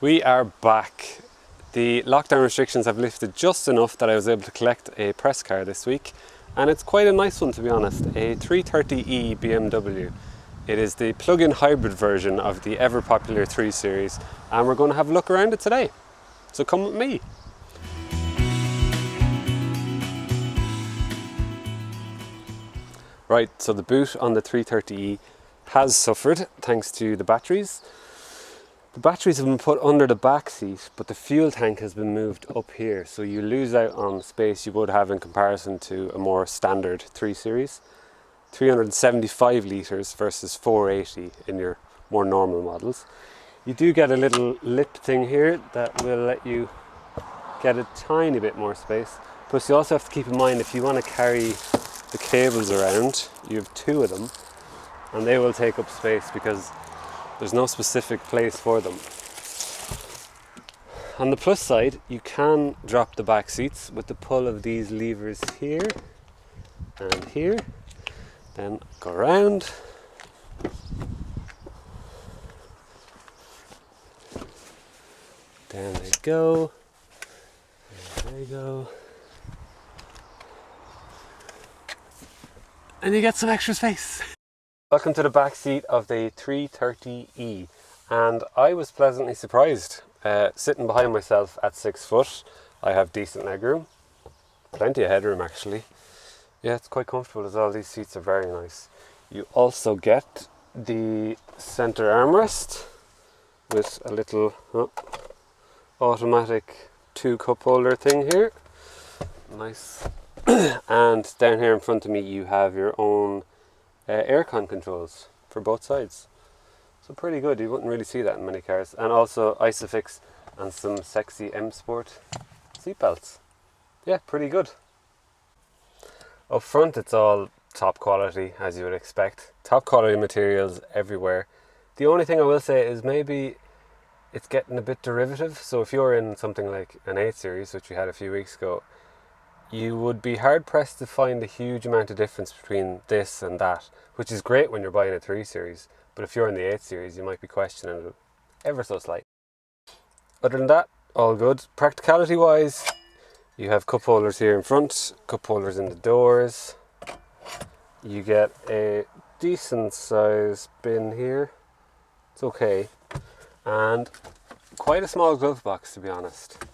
We are back. The lockdown restrictions have lifted just enough that I was able to collect a press car this week, and it's quite a nice one, to be honest, a 330e BMW. It is the plug-in hybrid version of the ever popular 3 Series, and we're going to have a look around it today. So come with me. Right, so the boot on the 330e has suffered thanks to the batteries. The batteries have been put under the back seat, but the fuel tank has been moved up here, so you lose out on space you would have in comparison to a more standard 3 Series. 375 litres versus 480 in your more normal models. You do get a little lip thing here that will let you get a tiny bit more space. Plus you also have to keep in mind, if you want to carry the cables around, you have 2 of them, and they will take up space because there's no specific place for them. On the plus side, you can drop the back seats with the pull of these levers here and here. Then go around. Down they go. There they go. And you get some extra space. Welcome to the back seat of the 330e, and I was pleasantly surprised. Sitting behind myself at 6 foot, I have decent legroom, plenty of headroom actually. Yeah, it's quite comfortable as well. These seats are very nice. You also get the centre armrest with a little automatic 2 cup holder thing here. Nice. And down here in front of me you have your own aircon controls for both sides. So pretty good. You wouldn't really see that in many cars. And also Isofix and some sexy M Sport seatbelts. Yeah, pretty good. Up front it's all top quality, as you would expect. Top quality materials everywhere. The only thing I will say is maybe it's getting a bit derivative. So if you're in something like an 8 Series, which we had a few weeks ago, you would be hard pressed to find a huge amount of difference between this and that, which is great when you're buying a 3 Series, but if you're in the 8 Series you might be questioning it ever so slightly. Other than that, all good. Practicality wise, you have cup holders here in front, cup holders in the doors. You get a decent size bin here, it's okay, and quite a small glove box, to be honest.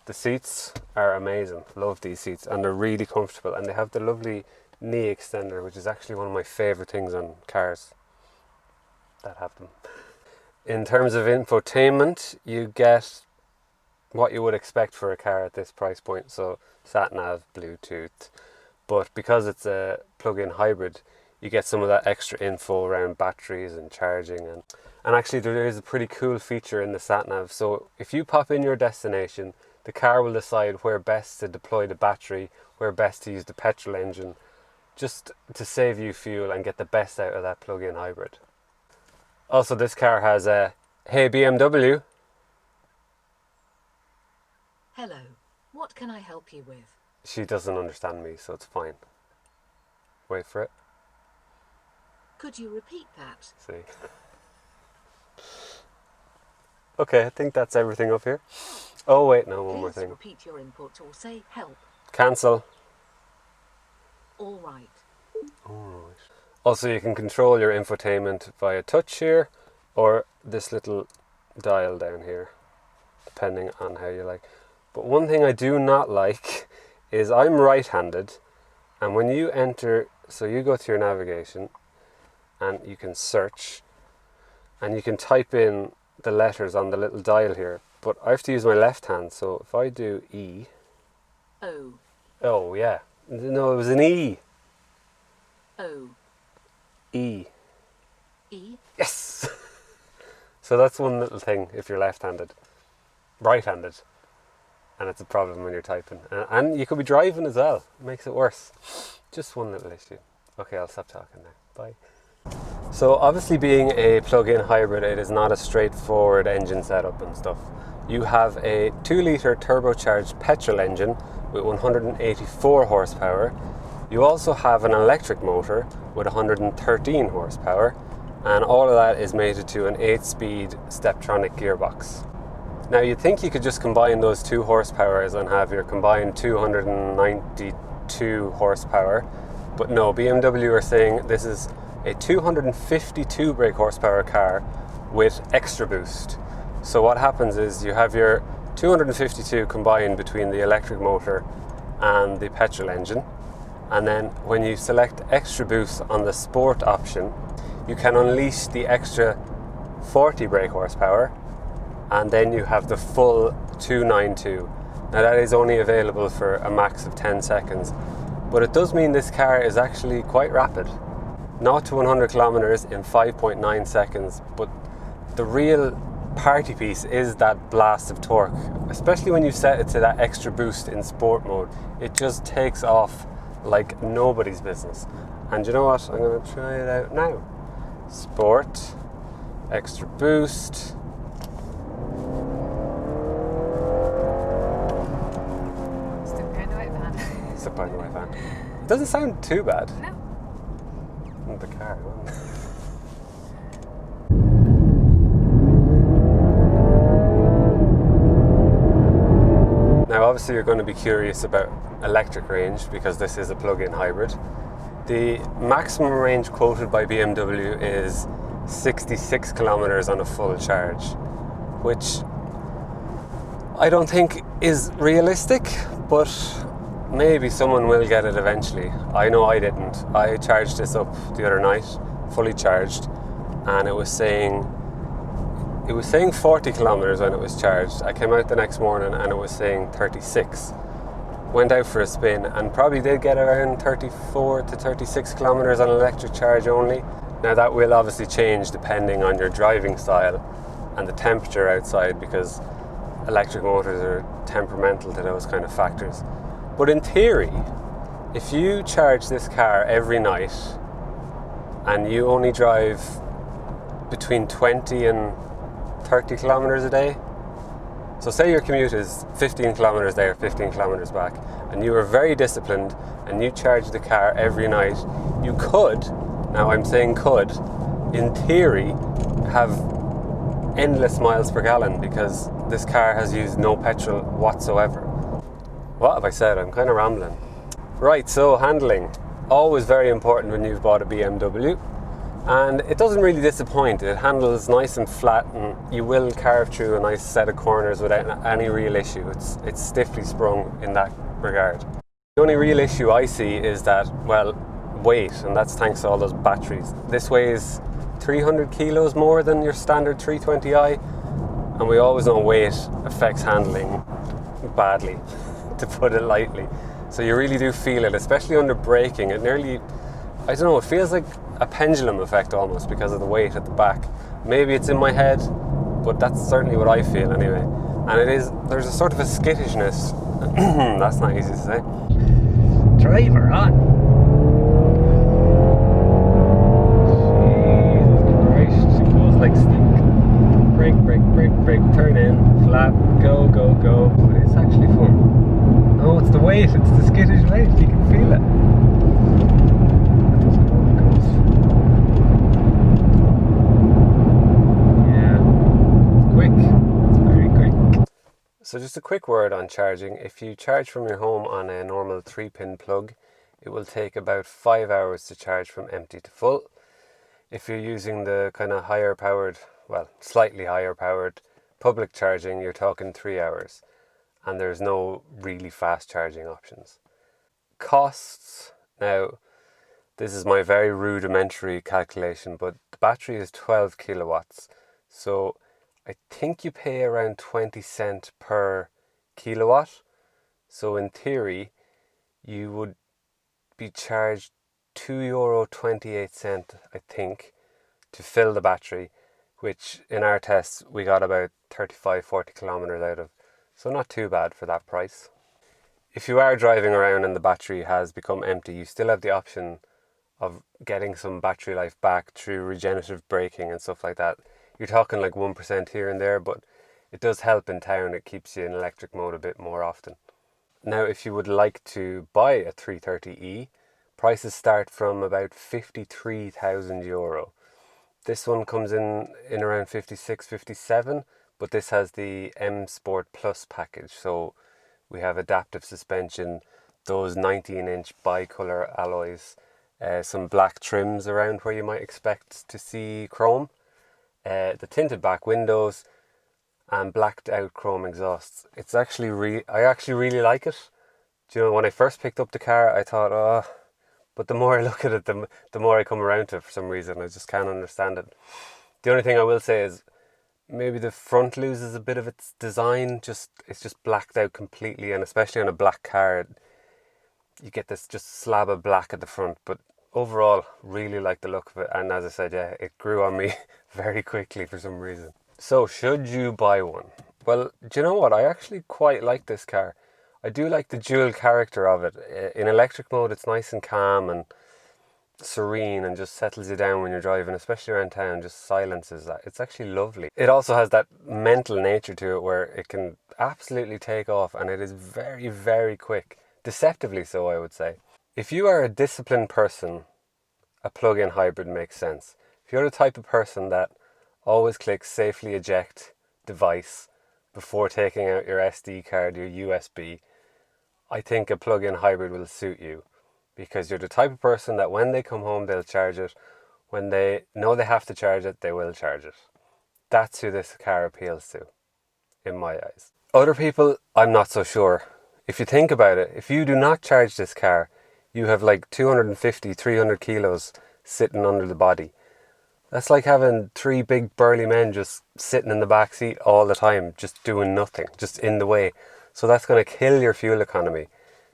The seats are amazing, love these seats, and they're really comfortable, and they have the lovely knee extender, which is actually one of my favourite things on cars that have them. In terms of infotainment, you get what you would expect for a car at this price point, so sat-nav, Bluetooth, but because it's a plug-in hybrid, you get some of that extra info around batteries and charging, and actually there is a pretty cool feature in the sat-nav. So if you pop in your destination, the car will decide where best to deploy the battery, where best to use the petrol engine, just to save you fuel and get the best out of that plug-in hybrid. Also, this car has a "Hey BMW." Hello, what can I help you with? She doesn't understand me, so it's fine. Wait for it. Could you repeat that? See. Okay, I think that's everything up here. Oh wait, no, one more Please thing. repeat your input or say help. Cancel. All right. Alright. Also, you can control your infotainment via touch here, or this little dial down here, depending on how you like. But one thing I do not like is I'm right-handed, and when you enter, so you go to your navigation, and you can search, and you can type in the letters on the little dial here, but I have to use my left hand, so if I do E... O. Oh, yeah. No, it was an E. O. E. E. Yes! So that's one little thing if you're left-handed. Right-handed. And it's a problem when you're typing. And you could be driving as well. It makes it worse. Just one little issue. Okay, I'll stop talking now. Bye. So obviously, being a plug-in hybrid, it is not a straightforward engine setup and stuff. You have a 2-litre turbocharged petrol engine with 184 horsepower. You also have an electric motor with 113 horsepower, and all of that is mated to an 8-speed Steptronic gearbox. Now you'd think you could just combine those 2 horsepowers and have your combined 292 horsepower, but no, BMW are saying this is a 252 brake horsepower car with extra boost. So what happens is you have your 252 combined between the electric motor and the petrol engine, and then when you select extra boost on the sport option, you can unleash the extra 40 brake horsepower, and then you have the full 292. Now that is only available for a max of 10 seconds, but it does mean this car is actually quite rapid. 0 to 100 kilometers in 5.9 seconds, but the real party piece is that blast of torque, especially when you set it to that extra boost in sport mode. It just takes off like nobody's business. And you know what? I'm going to try it out now. Sport, extra boost. Stuck behind the white van. Stuck behind the white van. It doesn't sound too bad. No. The car. Now obviously you're going to be curious about electric range because this is a plug-in hybrid. The maximum range quoted by BMW is 66 kilometers on a full charge, which I don't think is realistic, but maybe someone will get it eventually. I know I didn't. I charged this up the other night, fully charged, and it was saying 40 kilometers when it was charged. I came out the next morning and it was saying 36. Went out for a spin and probably did get around 34 to 36 kilometers on electric charge only. Now that will obviously change depending on your driving style and the temperature outside, because electric motors are temperamental to those kind of factors. But in theory, if you charge this car every night and you only drive between 20 and 30 kilometers a day, so say your commute is 15 kilometers there, 15 kilometers back, and you are very disciplined and you charge the car every night, you could, now I'm saying could, in theory, have endless miles per gallon because this car has used no petrol whatsoever. What have I said? I'm kind of rambling. Right, so handling. Always very important when you've bought a BMW. And it doesn't really disappoint. It handles nice and flat, and you will carve through a nice set of corners without any real issue. It's stiffly sprung in that regard. The only real issue I see is that, well, weight, and that's thanks to all those batteries. This weighs 300 kilos more than your standard 320i, and we always know weight affects handling badly, to put it lightly. So you really do feel it, especially under braking. It nearly, I don't know, it feels like a pendulum effect almost because of the weight at the back. Maybe it's in my head, but that's certainly what I feel anyway. And there's a sort of a skittishness. That's not easy to say. Driver on. Jesus Christ, it goes like stink. Brake, brake, brake, brake, turn in, flat, go, go, go. But it's actually fun. No, it's the weight, it's the skittish weight, you can feel it. So just a quick word on charging. If you charge from your home on a normal 3-pin plug, it will take about 5 hours to charge from empty to full. If you're using the kind of higher powered, well, slightly higher powered public charging, you're talking 3 hours. And there's no really fast charging options. Costs. Now, this is my very rudimentary calculation, but the battery is 12 kilowatts. So I think you pay around 20 cents per kilowatt. So in theory, you would be charged €2.28, I think, to fill the battery, which in our tests we got about 35-40 kilometers out of. So not too bad for that price. If you are driving around and the battery has become empty, you still have the option of getting some battery life back through regenerative braking and stuff like that. You're talking like 1% here and there, but it does help in town. It keeps you in electric mode a bit more often. Now, if you would like to buy a 330e, prices start from about €53,000. This one comes in around 56, 57, but this has the M Sport Plus package. So we have adaptive suspension, those 19-inch bicolor alloys, some black trims around where you might expect to see chrome, the tinted back windows, and blacked out chrome exhausts. It's actually I actually really like it. Do you know, when I first picked up the car, I thought, oh, but the more I look at it, the more I come around to it for some reason. I just can't understand it. The only thing I will say is maybe the front loses a bit of its design. It's just blacked out completely, and especially on a black car, you get this just slab of black at the front. But overall, really like the look of it. And as I said, yeah, it grew on me very quickly for some reason. So should you buy one? Well, do you know what? I actually quite like this car. I do like the dual character of it. In electric mode, it's nice and calm and serene and just settles you down when you're driving, especially around town, just silences that. It's actually lovely. It also has that mental nature to it where it can absolutely take off, and it is very, very quick. Deceptively so, I would say. If you are a disciplined person, a plug-in hybrid makes sense. If you're the type of person that always clicks safely eject device before taking out your SD card, your USB, I think a plug-in hybrid will suit you, because you're the type of person that when they come home, they'll charge it. When they know they have to charge it, they will charge it. That's who this car appeals to, in my eyes. Other people, I'm not so sure. If you think about it, if you do not charge this car, you have like 250, 300 kilos sitting under the body. That's like having three big burly men just sitting in the back seat all the time, just doing nothing, just in the way. So that's going to kill your fuel economy,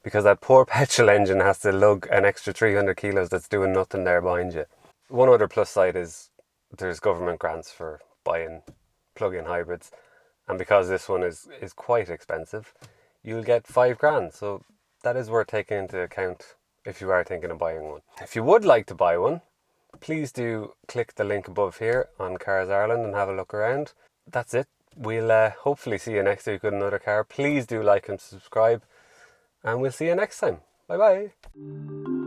because that poor petrol engine has to lug an extra 300 kilos that's doing nothing there behind you. One other plus side is there's government grants for buying plug-in hybrids, and because this one is quite expensive, you'll get $5,000. So that is worth taking into account if you are thinking of buying one. If you would like to buy one, please do click the link above here on Cars Ireland and have a look around. That's it. We'll hopefully see you next week with another car. Please do like and subscribe, and we'll see you next time. Bye bye.